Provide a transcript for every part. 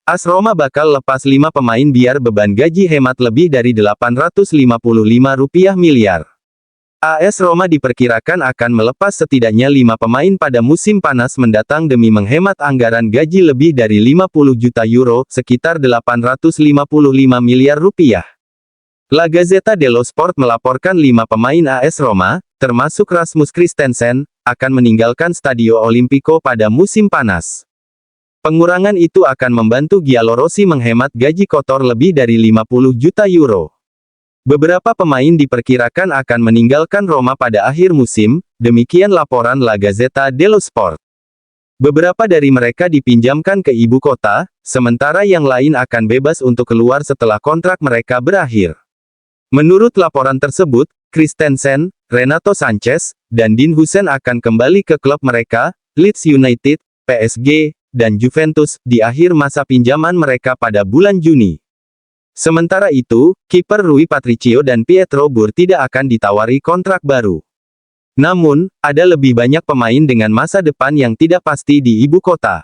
AS Roma bakal lepas 5 pemain biar beban gaji hemat lebih dari Rp855 miliar. AS Roma diperkirakan akan melepas setidaknya 5 pemain pada musim panas mendatang demi menghemat anggaran gaji lebih dari 50 juta euro, sekitar Rp855 miliar. La Gazzetta dello Sport melaporkan 5 pemain AS Roma, termasuk Rasmus Christensen, akan meninggalkan Stadio Olimpico pada musim panas. Pengurangan itu akan membantu Giallorossi menghemat gaji kotor lebih dari 50 juta euro. Beberapa pemain diperkirakan akan meninggalkan Roma pada akhir musim, demikian laporan La Gazzetta dello Sport. Beberapa dari mereka dipinjamkan ke ibu kota, sementara yang lain akan bebas untuk keluar setelah kontrak mereka berakhir. Menurut laporan tersebut, Christensen, Renato Sanchez, dan Dean Huijsen akan kembali ke klub mereka, Leeds United, PSG, dan Juventus, di akhir masa pinjaman mereka pada bulan Juni. Sementara itu, kiper Rui Patricio dan Pietro Bur tidak akan ditawari kontrak baru. Namun, ada lebih banyak pemain dengan masa depan yang tidak pasti di ibu kota.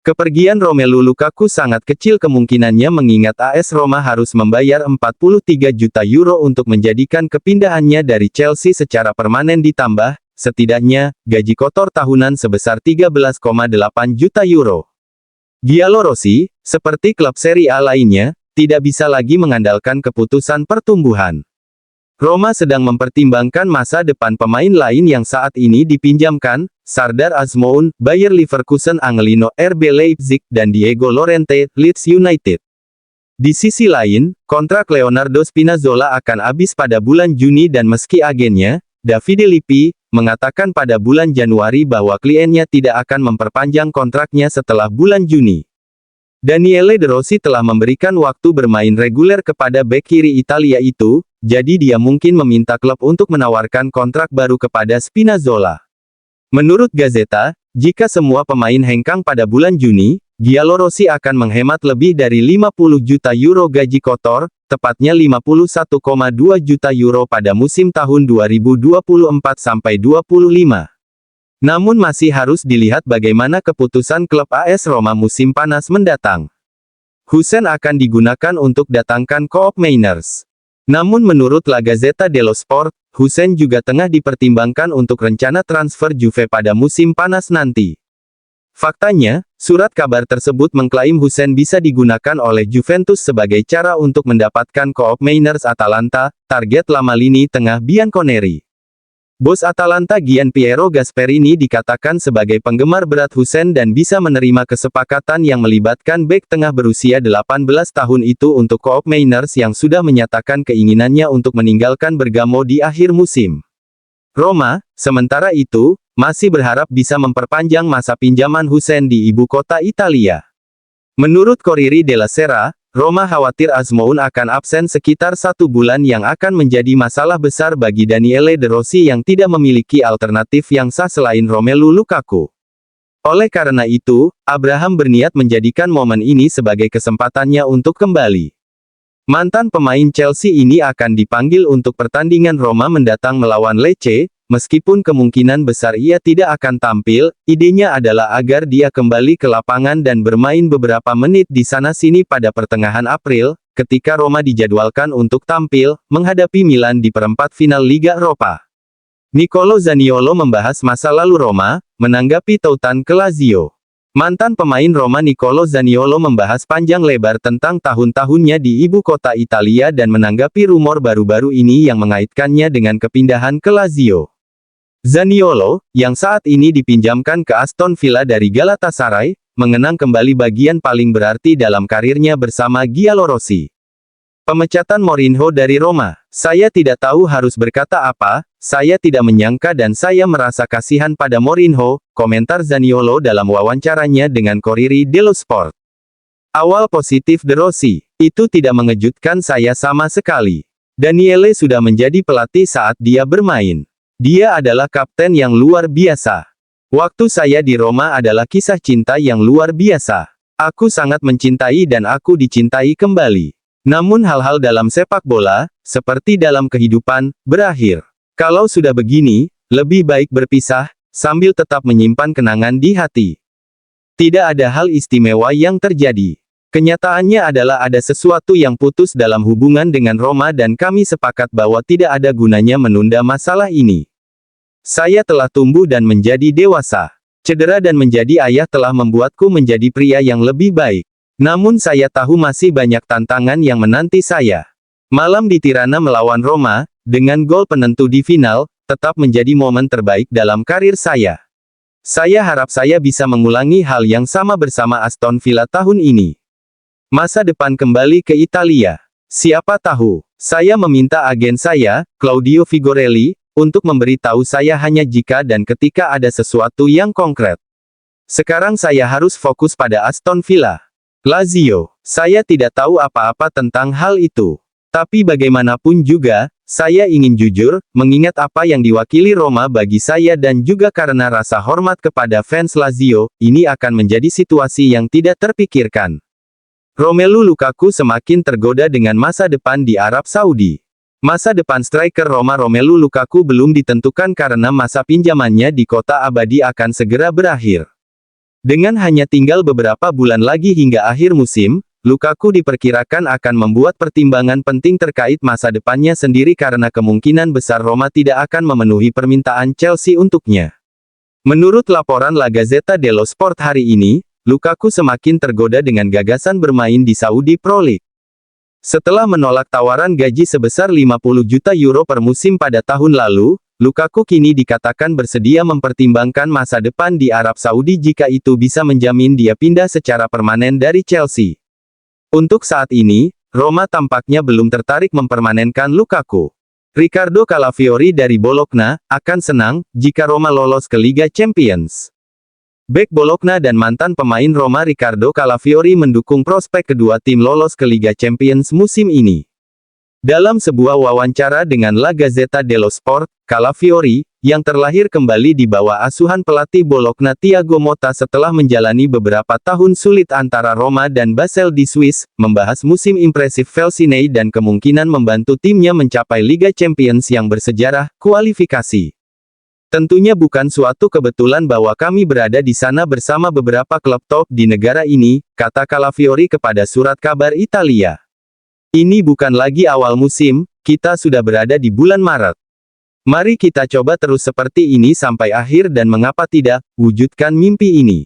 Kepergian Romelu Lukaku sangat kecil kemungkinannya mengingat AS Roma harus membayar 43 juta euro untuk menjadikan kepindahannya dari Chelsea secara permanen ditambah, setidaknya, gaji kotor tahunan sebesar 13,8 juta euro. Giallorossi, seperti klub Serie A lainnya, tidak bisa lagi mengandalkan keputusan pertumbuhan. Roma sedang mempertimbangkan masa depan pemain lain yang saat ini dipinjamkan, Sardar Azmoun, Bayer Leverkusen, Angelino, RB Leipzig, dan Diego Llorente, Leeds United. Di sisi lain, kontrak Leonardo Spinazzola akan habis pada bulan Juni dan meski agennya, Davide Lippi, mengatakan pada bulan Januari bahwa kliennya tidak akan memperpanjang kontraknya setelah bulan Juni. Daniele De Rossi telah memberikan waktu bermain reguler kepada bek kiri Italia itu, jadi dia mungkin meminta klub untuk menawarkan kontrak baru kepada Spinazzola. Menurut Gazzetta, jika semua pemain hengkang pada bulan Juni, Giallorossi akan menghemat lebih dari 50 juta euro gaji kotor, tepatnya 51,2 juta euro pada musim tahun 2024-25. Namun masih harus dilihat bagaimana keputusan klub AS Roma musim panas mendatang. Huijsen akan digunakan untuk datangkan Koop Mainers. Namun menurut La Gazzetta dello Sport, Huijsen juga tengah dipertimbangkan untuk rencana transfer Juve pada musim panas nanti. Faktanya, surat kabar tersebut mengklaim Huijsen bisa digunakan oleh Juventus sebagai cara untuk mendapatkan Koop Mainers Atalanta, target lama lini tengah Bianconeri. Bos Atalanta Gian Piero Gasperini dikatakan sebagai penggemar berat Huijsen dan bisa menerima kesepakatan yang melibatkan bek tengah berusia 18 tahun itu untuk Koop Mainers yang sudah menyatakan keinginannya untuk meninggalkan Bergamo di akhir musim. Roma, sementara itu, masih berharap bisa memperpanjang masa pinjaman Huijsen di ibu kota Italia. Menurut Corriere della Sera, Roma khawatir Azmoun akan absen sekitar 1 bulan yang akan menjadi masalah besar bagi Daniele De Rossi yang tidak memiliki alternatif yang sah selain Romelu Lukaku. Oleh karena itu, Abraham berniat menjadikan momen ini sebagai kesempatannya untuk kembali. Mantan pemain Chelsea ini akan dipanggil untuk pertandingan Roma mendatang melawan Lecce, meskipun kemungkinan besar ia tidak akan tampil, idenya adalah agar dia kembali ke lapangan dan bermain beberapa menit di sana-sini pada pertengahan April, ketika Roma dijadwalkan untuk tampil, menghadapi Milan di perempat final Liga Eropa. Nicolo Zaniolo membahas masa lalu Roma, menanggapi tautan ke Lazio. Mantan pemain Roma Nicolo Zaniolo membahas panjang lebar tentang tahun-tahunnya di ibu kota Italia dan menanggapi rumor baru-baru ini yang mengaitkannya dengan kepindahan ke Lazio. Zaniolo, yang saat ini dipinjamkan ke Aston Villa dari Galatasaray, mengenang kembali bagian paling berarti dalam karirnya bersama Giallorossi. Pemecatan Mourinho dari Roma. Saya tidak tahu harus berkata apa, saya tidak menyangka dan saya merasa kasihan pada Mourinho, komentar Zaniolo dalam wawancaranya dengan Corriere dello Sport. Awal positif De Rossi, itu tidak mengejutkan saya sama sekali. Daniele sudah menjadi pelatih saat dia bermain. Dia adalah kapten yang luar biasa. Waktu saya di Roma adalah kisah cinta yang luar biasa. Aku sangat mencintai dan aku dicintai kembali. Namun hal-hal dalam sepak bola, seperti dalam kehidupan, berakhir. Kalau sudah begini, lebih baik berpisah, sambil tetap menyimpan kenangan di hati. Tidak ada hal istimewa yang terjadi. Kenyataannya adalah ada sesuatu yang putus dalam hubungan dengan Roma dan kami sepakat bahwa tidak ada gunanya menunda masalah ini. Saya telah tumbuh dan menjadi dewasa. Cedera dan menjadi ayah telah membuatku menjadi pria yang lebih baik. Namun saya tahu masih banyak tantangan yang menanti saya. Malam di Tirana melawan Roma, dengan gol penentu di final, tetap menjadi momen terbaik dalam karir saya. Saya harap saya bisa mengulangi hal yang sama bersama Aston Villa tahun ini. Masa depan kembali ke Italia. Siapa tahu, saya meminta agen saya, Claudio Vigorelli, untuk memberitahu saya hanya jika dan ketika ada sesuatu yang konkret. Sekarang saya harus fokus pada Aston Villa. Lazio, saya tidak tahu apa-apa tentang hal itu. Tapi bagaimanapun juga, saya ingin jujur, mengingat apa yang diwakili Roma bagi saya dan juga karena rasa hormat kepada fans Lazio, ini akan menjadi situasi yang tidak terpikirkan. Romelu Lukaku semakin tergoda dengan masa depan di Arab Saudi. Masa depan striker Roma Romelu Lukaku belum ditentukan karena masa pinjamannya di kota abadi akan segera berakhir. Dengan hanya tinggal beberapa bulan lagi hingga akhir musim, Lukaku diperkirakan akan membuat pertimbangan penting terkait masa depannya sendiri karena kemungkinan besar Roma tidak akan memenuhi permintaan Chelsea untuknya. Menurut laporan La Gazzetta dello Sport hari ini, Lukaku semakin tergoda dengan gagasan bermain di Saudi Pro League. Setelah menolak tawaran gaji sebesar 50 juta euro per musim pada tahun lalu, Lukaku kini dikatakan bersedia mempertimbangkan masa depan di Arab Saudi jika itu bisa menjamin dia pindah secara permanen dari Chelsea. Untuk saat ini, Roma tampaknya belum tertarik mempermanenkan Lukaku. Riccardo Calafiori dari Bologna akan senang jika Roma lolos ke Liga Champions. Bek Bologna dan mantan pemain Roma Riccardo Calafiori mendukung prospek kedua tim lolos ke Liga Champions musim ini. Dalam sebuah wawancara dengan La Gazzetta dello Sport, Calafiori, yang terlahir kembali di bawah asuhan pelatih Bologna Thiago Motta setelah menjalani beberapa tahun sulit antara Roma dan Basel di Swiss, membahas musim impresif Felsinei dan kemungkinan membantu timnya mencapai Liga Champions yang bersejarah, kualifikasi. Tentunya bukan suatu kebetulan bahwa kami berada di sana bersama beberapa klub top di negara ini, kata Calafiori kepada surat kabar Italia. Ini bukan lagi awal musim, kita sudah berada di bulan Maret. Mari kita coba terus seperti ini sampai akhir dan mengapa tidak, wujudkan mimpi ini.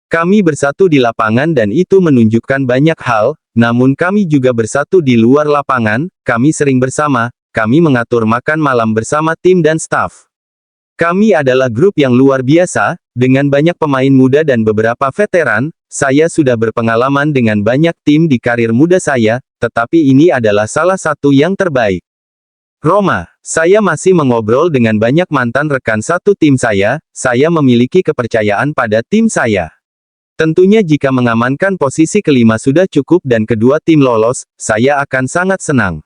Kami bersatu di lapangan dan itu menunjukkan banyak hal, namun kami juga bersatu di luar lapangan, kami sering bersama, kami mengatur makan malam bersama tim dan staf. Kami adalah grup yang luar biasa, dengan banyak pemain muda dan beberapa veteran. Saya sudah berpengalaman dengan banyak tim di karir muda saya, tetapi ini adalah salah satu yang terbaik. Roma, saya masih mengobrol dengan banyak mantan rekan satu tim saya memiliki kepercayaan pada tim saya. Tentunya jika mengamankan posisi kelima sudah cukup dan kedua tim lolos, saya akan sangat senang.